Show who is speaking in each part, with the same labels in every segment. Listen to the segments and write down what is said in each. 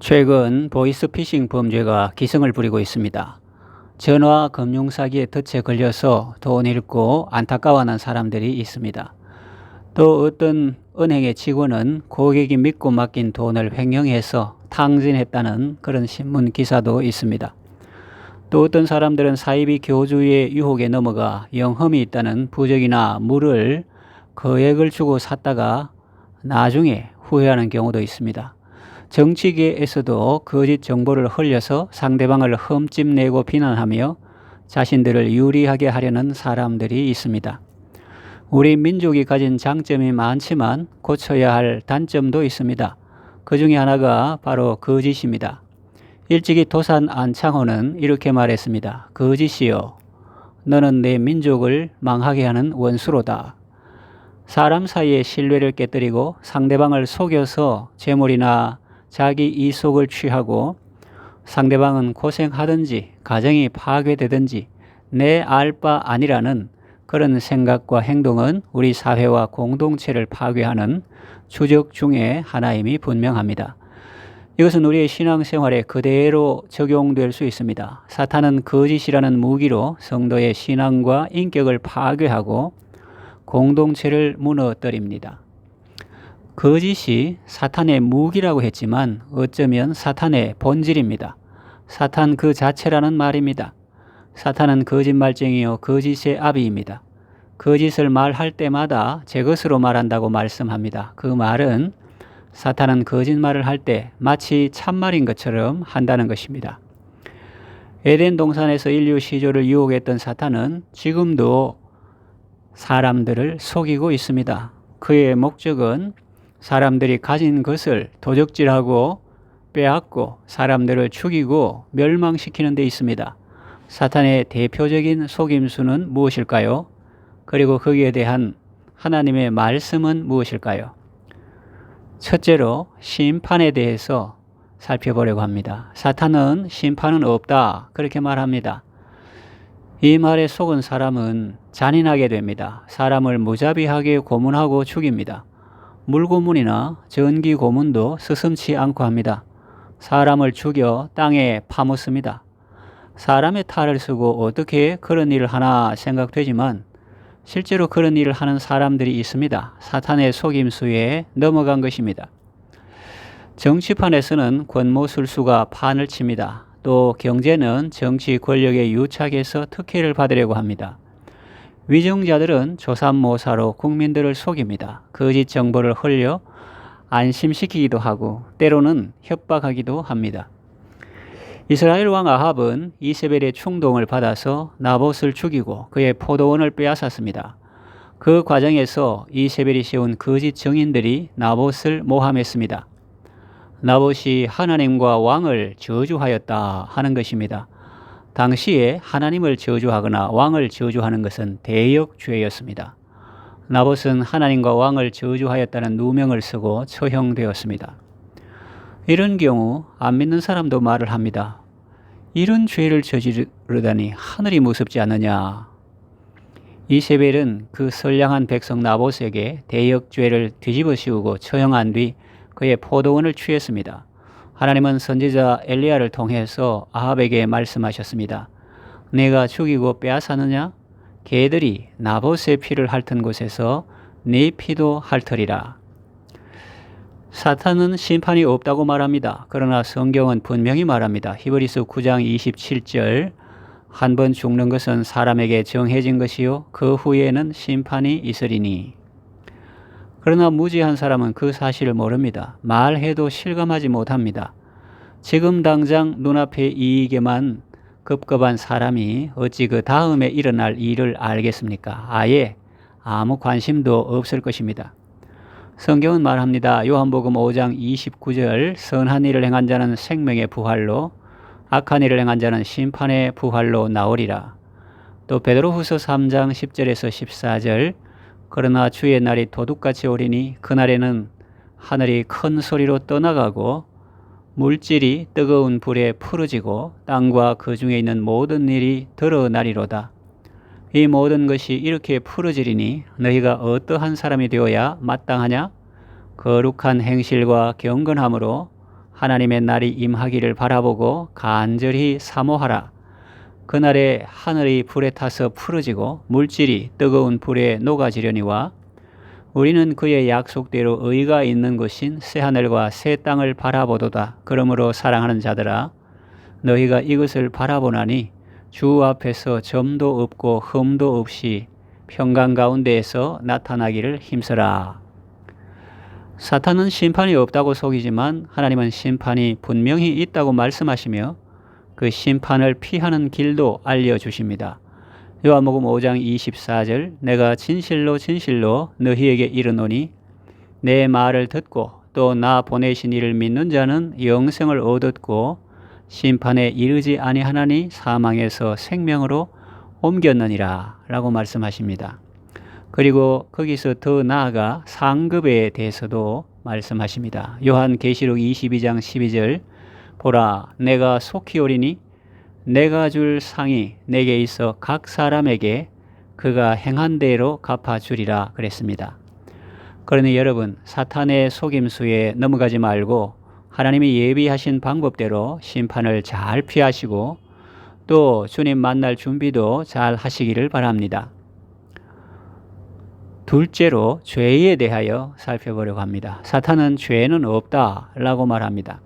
Speaker 1: 최근 보이스피싱 범죄가 기승을 부리고 있습니다. 전화 금융사기에 덫에 걸려서 돈 잃고 안타까워하는 사람들이 있습니다. 또 어떤 은행의 직원은 고객이 믿고 맡긴 돈을 횡령해서 탕진했다는 그런 신문 기사도 있습니다. 또 어떤 사람들은 사이비 교주의 유혹에 넘어가 영험이 있다는 부적이나 물을 거액을 주고 샀다가 나중에 후회하는 경우도 있습니다. 정치계에서도 거짓 정보를 흘려서 상대방을 흠집내고 비난하며 자신들을 유리하게 하려는 사람들이 있습니다. 우리 민족이 가진 장점이 많지만 고쳐야 할 단점도 있습니다. 그 중에 하나가 바로 거짓입니다. 일찍이 도산 안창호는 이렇게 말했습니다. 거짓이여, 너는 내 민족을 망하게 하는 원수로다. 사람 사이의 신뢰를 깨뜨리고 상대방을 속여서 재물이나 자기 이속을 취하고 상대방은 고생하든지 가정이 파괴되든지 내 알 바 아니라는 그런 생각과 행동은 우리 사회와 공동체를 파괴하는 주적 중에 하나임이 분명합니다. 이것은 우리의 신앙생활에 그대로 적용될 수 있습니다. 사탄은 거짓이라는 무기로 성도의 신앙과 인격을 파괴하고 공동체를 무너뜨립니다. 거짓이 사탄의 무기라고 했지만 어쩌면 사탄의 본질입니다. 사탄 그 자체라는 말입니다. 사탄은 거짓말쟁이요 거짓의 아비입니다. 거짓을 말할 때마다 제 것으로 말한다고 말씀합니다. 그 말은 사탄은 거짓말을 할 때 마치 참말인 것처럼 한다는 것입니다. 에덴 동산에서 인류 시조를 유혹했던 사탄은 지금도 사람들을 속이고 있습니다. 그의 목적은 사람들이 가진 것을 도적질하고 빼앗고 사람들을 죽이고 멸망시키는 데 있습니다. 사탄의 대표적인 속임수는 무엇일까요? 그리고 거기에 대한 하나님의 말씀은 무엇일까요? 첫째로 심판에 대해서 살펴보려고 합니다. 사탄은 심판은 없다, 그렇게 말합니다. 이 말에 속은 사람은 잔인하게 됩니다. 사람을 무자비하게 고문하고 죽입니다. 물고문이나 전기 고문도 스슴치 않고 합니다. 사람을 죽여 땅에 파묻습니다. 사람의 탈을 쓰고 어떻게 그런 일을 하나 생각되지만 실제로 그런 일을 하는 사람들이 있습니다. 사탄의 속임수에 넘어간 것입니다. 정치판에서는 권모술수가 판을 칩니다. 또 경제는 정치 권력에 유착해서 특혜를 받으려고 합니다. 위정자들은 조삼모사로 국민들을 속입니다. 거짓 정보를 흘려 안심시키기도 하고 때로는 협박하기도 합니다. 이스라엘 왕 아합은 이세벨의 충동을 받아서 나봇을 죽이고 그의 포도원을 빼앗았습니다. 그 과정에서 이세벨이 세운 거짓 증인들이 나봇을 모함했습니다. 나봇이 하나님과 왕을 저주하였다 하는 것입니다. 당시에 하나님을 저주하거나 왕을 저주하는 것은 대역죄였습니다. 나봇은 하나님과 왕을 저주하였다는 누명을 쓰고 처형되었습니다. 이런 경우 안 믿는 사람도 말을 합니다. 이런 죄를 저지르다니 하늘이 무섭지 않느냐. 이세벨은 그 선량한 백성 나봇에게 대역죄를 뒤집어 씌우고 처형한 뒤 그의 포도원을 취했습니다. 하나님은 선지자 엘리야를 통해서 아합에게 말씀하셨습니다. 내가 죽이고 빼앗았느냐? 개들이 나봇의 피를 핥은 곳에서 네 피도 핥으리라. 사탄은 심판이 없다고 말합니다. 그러나 성경은 분명히 말합니다. 히브리서 9장 27절 한 번 죽는 것은 사람에게 정해진 것이요 그 후에는 심판이 있으리니. 그러나 무지한 사람은 그 사실을 모릅니다. 말해도 실감하지 못합니다. 지금 당장 눈앞의 이익에만 급급한 사람이 어찌 그 다음에 일어날 일을 알겠습니까? 아예 아무 관심도 없을 것입니다. 성경은 말합니다. 요한복음 5장 29절 선한 일을 행한 자는 생명의 부활로 악한 일을 행한 자는 심판의 부활로 나오리라. 또 베드로후서 3장 10절에서 14절 그러나 주의 날이 도둑같이 오리니 그날에는 하늘이 큰 소리로 떠나가고 물질이 뜨거운 불에 풀어지고 땅과 그 중에 있는 모든 일이 드러나리로다. 이 모든 것이 이렇게 풀어지리니 너희가 어떠한 사람이 되어야 마땅하냐? 거룩한 행실과 경건함으로 하나님의 날이 임하기를 바라보고 간절히 사모하라. 그날에 하늘이 불에 타서 풀어지고 물질이 뜨거운 불에 녹아지려니와 우리는 그의 약속대로 의가 있는 곳인 새하늘과 새 땅을 바라보도다. 그러므로 사랑하는 자들아, 너희가 이것을 바라보나니 주 앞에서 점도 없고 흠도 없이 평강 가운데에서 나타나기를 힘쓰라. 사탄은 심판이 없다고 속이지만 하나님은 심판이 분명히 있다고 말씀하시며 그 심판을 피하는 길도 알려주십니다. 요한복음 5장 24절 내가 진실로 진실로 너희에게 이르노니 내 말을 듣고 또 나 보내신 이를 믿는 자는 영생을 얻었고 심판에 이르지 아니하나니 사망에서 생명으로 옮겼느니라 라고 말씀하십니다. 그리고 거기서 더 나아가 상급에 대해서도 말씀하십니다. 요한계시록 22장 12절 보라 내가 속히 오리니 내가 줄 상이 내게 있어 각 사람에게 그가 행한 대로 갚아주리라 그랬습니다. 그러니 여러분 사탄의 속임수에 넘어가지 말고 하나님이 예비하신 방법대로 심판을 잘 피하시고 또 주님 만날 준비도 잘 하시기를 바랍니다. 둘째로 죄에 대하여 살펴보려고 합니다. 사탄은 죄는 없다라고 말합니다.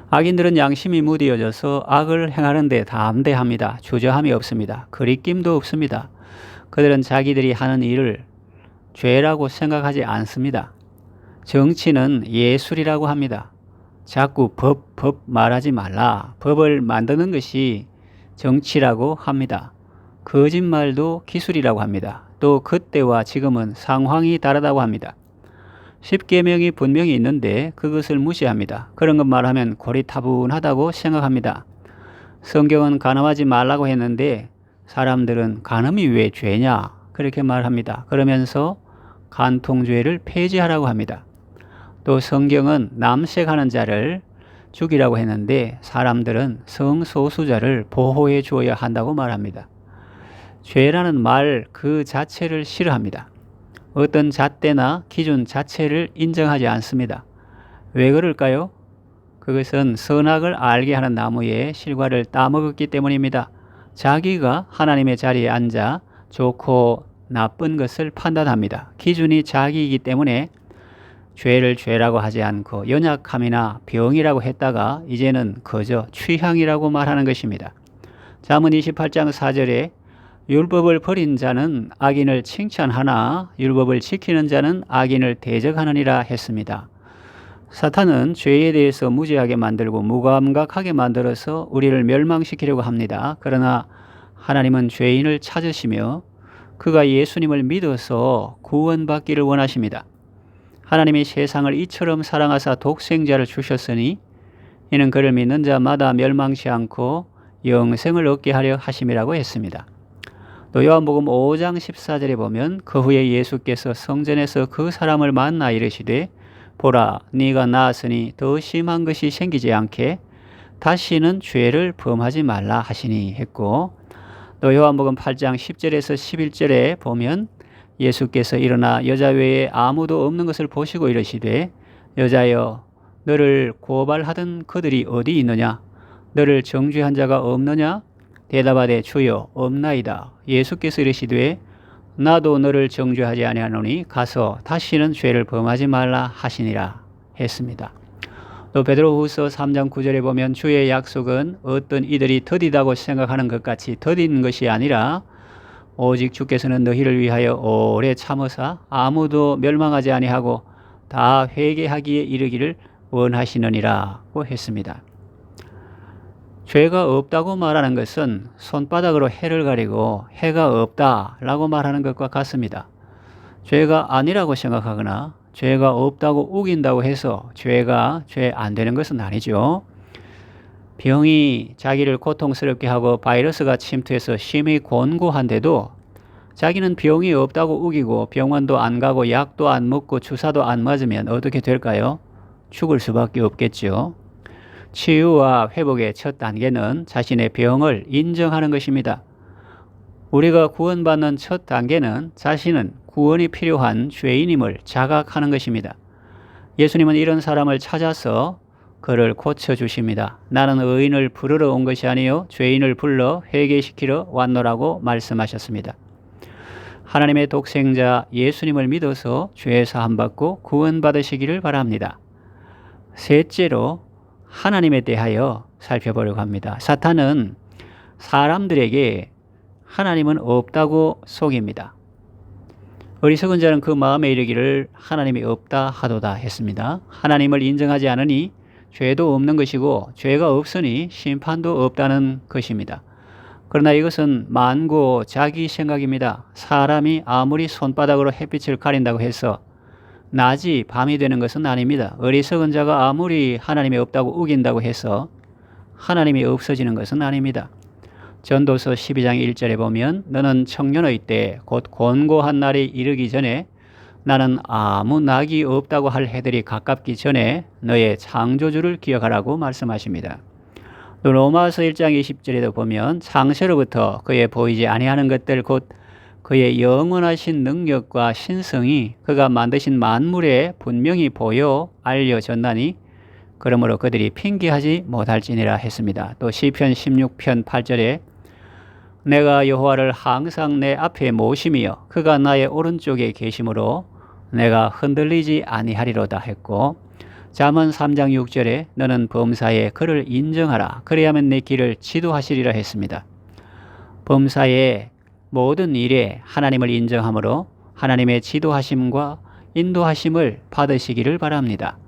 Speaker 1: 악인들은 양심이 무디어져서 악을 행하는 데 담대합니다. 주저함이 없습니다. 거리낌도 없습니다. 그들은 자기들이 하는 일을 죄라고 생각하지 않습니다. 정치는 예술이라고 합니다. 자꾸 법 말하지 말라. 법을 만드는 것이 정치라고 합니다. 거짓말도 기술이라고 합니다. 또 그때와 지금은 상황이 다르다고 합니다. 10계명이 분명히 있는데 그것을 무시합니다. 그런 것 말하면 고리타분하다고 생각합니다. 성경은 간음하지 말라고 했는데 사람들은 간음이 왜 죄냐 그렇게 말합니다. 그러면서 간통죄를 폐지하라고 합니다. 또 성경은 남색하는 자를 죽이라고 했는데 사람들은 성소수자를 보호해 주어야 한다고 말합니다. 죄라는 말 그 자체를 싫어합니다. 어떤 잣대나 기준 자체를 인정하지 않습니다. 왜 그럴까요? 그것은 선악을 알게 하는 나무의 실과를 따먹었기 때문입니다. 자기가 하나님의 자리에 앉아 좋고 나쁜 것을 판단합니다. 기준이 자기이기 때문에 죄를 죄라고 하지 않고 연약함이나 병이라고 했다가 이제는 그저 취향이라고 말하는 것입니다. 잠언 28장 4절에 율법을 버린 자는 악인을 칭찬하나 율법을 지키는 자는 악인을 대적하느니라 했습니다. 사탄은 죄에 대해서 무지하게 만들고 무감각하게 만들어서 우리를 멸망시키려고 합니다. 그러나 하나님은 죄인을 찾으시며 그가 예수님을 믿어서 구원받기를 원하십니다. 하나님이 세상을 이처럼 사랑하사 독생자를 주셨으니 이는 그를 믿는 자마다 멸망치 않고 영생을 얻게 하려 하심이라고 했습니다. 또 요한복음 5장 14절에 보면 그 후에 예수께서 성전에서 그 사람을 만나 이르시되 보라 네가 나았으니 더 심한 것이 생기지 않게 다시는 죄를 범하지 말라 하시니 했고 또 요한복음 8장 10절에서 11절에 보면 예수께서 일어나 여자 외에 아무도 없는 것을 보시고 이르시되 여자여 너를 고발하던 그들이 어디 있느냐 너를 정죄한 자가 없느냐 대답하되 주여 없나이다. 예수께서 이르시되 나도 너를 정죄하지 아니하노니 가서 다시는 죄를 범하지 말라 하시니라 했습니다. 또 베드로후서 3장 9절에 보면 주의 약속은 어떤 이들이 더디다고 생각하는 것 같이 더딘 것이 아니라 오직 주께서는 너희를 위하여 오래 참으사 아무도 멸망하지 아니하고 다 회개하기에 이르기를 원하시느니라고 했습니다. 죄가 없다고 말하는 것은 손바닥으로 해를 가리고 해가 없다라고 말하는 것과 같습니다. 죄가 아니라고 생각하거나 죄가 없다고 우긴다고 해서 죄가 죄 안 되는 것은 아니죠. 병이 자기를 고통스럽게 하고 바이러스가 침투해서 심히 곤고한데도 자기는 병이 없다고 우기고 병원도 안 가고 약도 안 먹고 주사도 안 맞으면 어떻게 될까요? 죽을 수밖에 없겠죠. 치유와 회복의 첫 단계는 자신의 병을 인정하는 것입니다. 우리가 구원받는 첫 단계는 자신은 구원이 필요한 죄인임을 자각하는 것입니다. 예수님은 이런 사람을 찾아서 그를 고쳐주십니다. 나는 의인을 부르러 온 것이 아니요 죄인을 불러 회개시키러 왔노라고 말씀하셨습니다. 하나님의 독생자 예수님을 믿어서 죄 사함 받고 구원받으시기를 바랍니다. 셋째로 하나님에 대하여 살펴보려고 합니다. 사탄은 사람들에게 하나님은 없다고 속입니다. 어리석은 자는 그 마음에 이르기를 하나님이 없다 하도다 했습니다. 하나님을 인정하지 않으니 죄도 없는 것이고 죄가 없으니 심판도 없다는 것입니다. 그러나 이것은 만고 자기 생각입니다. 사람이 아무리 손바닥으로 햇빛을 가린다고 해서 낮이 밤이 되는 것은 아닙니다. 어리석은 자가 아무리 하나님이 없다고 우긴다고 해서 하나님이 없어지는 것은 아닙니다. 전도서 12장 1절에 보면 너는 청년의 때 곧 곤고한 날이 이르기 전에 나는 아무 낙이 없다고 할 해들이 가깝기 전에 너의 창조주를 기억하라고 말씀하십니다. 또 로마서 1장 20절에도 보면 창세로부터 그의 보이지 아니하는 것들 곧 그의 영원하신 능력과 신성이 그가 만드신 만물에 분명히 보여 알려졌나니 그러므로 그들이 핑계하지 못할지니라 했습니다. 또 시편 16편 8절에 내가 여호와를 항상 내 앞에 모심이여 그가 나의 오른쪽에 계심으로 내가 흔들리지 아니하리로다 했고 잠언 3장 6절에 너는 범사에 그를 인정하라 그래야만 내 길을 지도하시리라 했습니다. 범사의 모든 일에 하나님을 인정함으로 하나님의 지도하심과 인도하심을 받으시기를 바랍니다.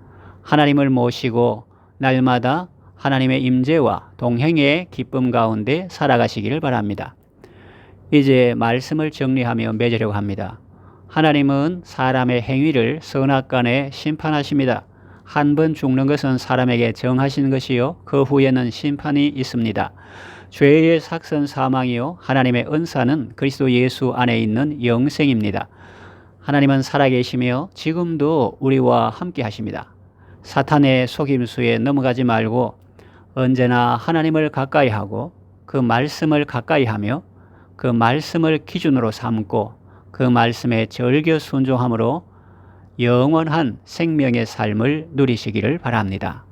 Speaker 1: 하나님을 모시고 날마다 하나님의 임재와 동행의 기쁨 가운데 살아가시기를 바랍니다. 이제 말씀을 정리하며 맺으려고 합니다. 하나님은 사람의 행위를 선악간에 심판하십니다. 한 번 죽는 것은 사람에게 정하신 것이요 그 후에는 심판이 있습니다. 죄의 삭선 사망이요 하나님의 은사는 그리스도 예수 안에 있는 영생입니다. 하나님은 살아계시며 지금도 우리와 함께 하십니다. 사탄의 속임수에 넘어가지 말고 언제나 하나님을 가까이 하고 그 말씀을 가까이 하며 그 말씀을 기준으로 삼고 그 말씀에 절겨 순종함으로 영원한 생명의 삶을 누리시기를 바랍니다.